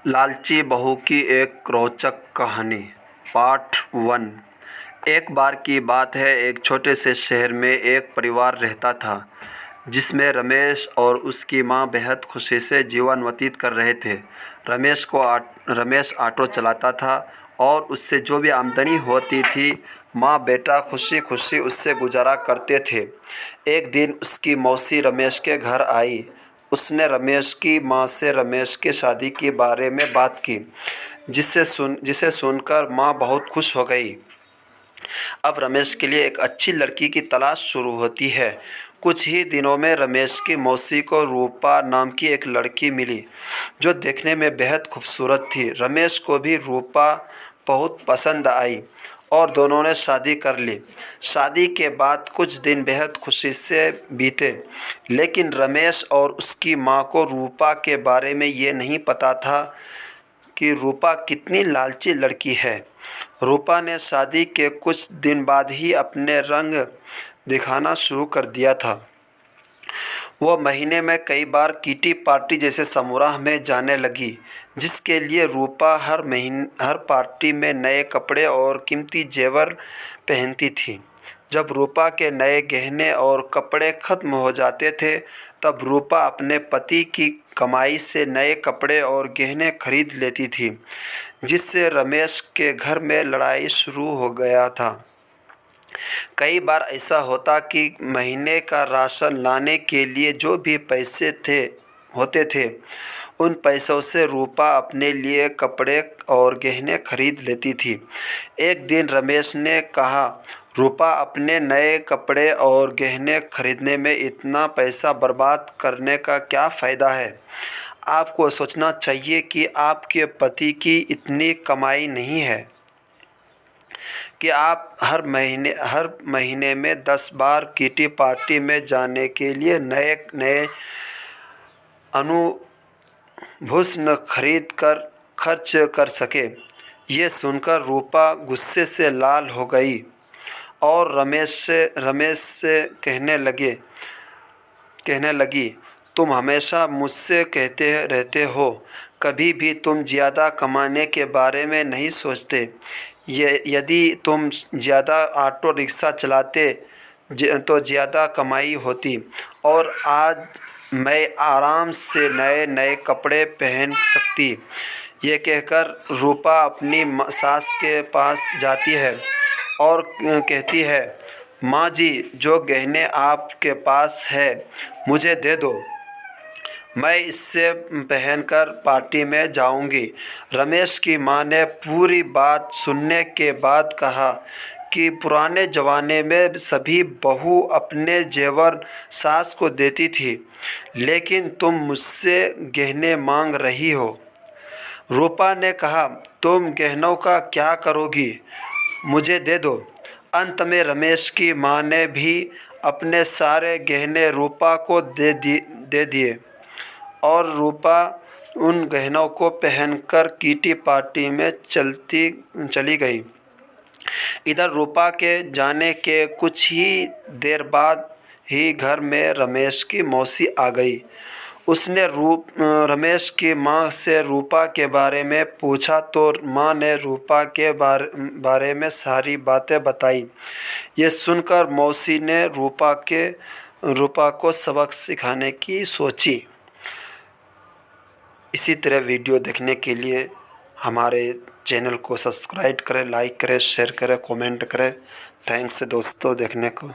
लालची बहू की एक रोचक कहानी। पार्ट 1। एक बार की बात है, एक छोटे से शहर में एक परिवार रहता था जिसमें रमेश और उसकी मां बेहद खुशी से जीवन व्यतीत कर रहे थे। रमेश ऑटो चलाता था और उससे जो भी आमदनी होती थी, माँ बेटा खुशी खुशी उससे गुजारा करते थे। एक दिन उसकी मौसी रमेश के घर आई। उसने रमेश की माँ से रमेश की शादी के बारे में बात की, जिसे सुनकर माँ बहुत खुश हो गई। अब रमेश के लिए एक अच्छी लड़की की तलाश शुरू होती है। कुछ ही दिनों में रमेश की मौसी को रूपा नाम की एक लड़की मिली, जो देखने में बेहद खूबसूरत थी। रमेश को भी रूपा बहुत पसंद आई और दोनों ने शादी कर ली। शादी के बाद कुछ दिन बेहद खुशी से बीते, लेकिन रमेश और उसकी माँ को रूपा के बारे में ये नहीं पता था कि रूपा कितनी लालची लड़की है। रूपा ने शादी के कुछ दिन बाद ही अपने रंग दिखाना शुरू कर दिया था। वो महीने में कई बार किटी पार्टी जैसे समारोह में जाने लगी, जिसके लिए रूपा हर पार्टी में नए कपड़े और कीमती जेवर पहनती थी। जब रूपा के नए गहने और कपड़े खत्म हो जाते थे, तब रूपा अपने पति की कमाई से नए कपड़े और गहने खरीद लेती थी, जिससे रमेश के घर में लड़ाई शुरू हो गया था। कई बार ऐसा होता कि महीने का राशन लाने के लिए जो भी पैसे होते थे, उन पैसों से रूपा अपने लिए कपड़े और गहने खरीद लेती थी। एक दिन रमेश ने कहा, रूपा, अपने नए कपड़े और गहने खरीदने में इतना पैसा बर्बाद करने का क्या फ़ायदा है? आपको सोचना चाहिए कि आपके पति की इतनी कमाई नहीं है कि आप हर महीने में 10 बार किटी पार्टी में जाने के लिए नए नए आभूषण खरीद कर खर्च कर सके। ये सुनकर रूपा गुस्से से लाल हो गई और रमेश से कहने लगी, तुम हमेशा मुझसे कहते रहते हो, कभी भी तुम ज़्यादा कमाने के बारे में नहीं सोचते। यदि तुम ज़्यादा ऑटो रिक्शा चलाते तो ज़्यादा कमाई होती और आज मैं आराम से नए नए कपड़े पहन सकती। ये कहकर रूपा अपनी सास के पास जाती है और कहती है, माँ जी, जो गहने आपके पास है मुझे दे दो, मैं इससे पहनकर पार्टी में जाऊंगी। रमेश की माँ ने पूरी बात सुनने के बाद कहा कि पुराने ज़माने में सभी बहू अपने जेवर सास को देती थी, लेकिन तुम मुझसे गहने मांग रही हो। रूपा ने कहा, तुम गहनों का क्या करोगी? मुझे दे दो। अंत में रमेश की माँ ने भी अपने सारे गहने रूपा को दे दिए और रूपा उन गहनों को पहनकर किटी पार्टी में चली गई। इधर रूपा के जाने के कुछ ही देर बाद ही घर में रमेश की मौसी आ गई। उसने रमेश की माँ से रूपा के बारे में पूछा तो माँ ने रूपा के बारे में सारी बातें बताई। ये सुनकर मौसी ने रूपा को सबक सिखाने की सोची। इसी तरह वीडियो देखने के लिए हमारे चैनल को सब्सक्राइब करें, लाइक करें, शेयर करें, कमेंट करें। थैंक्स दोस्तों देखने को।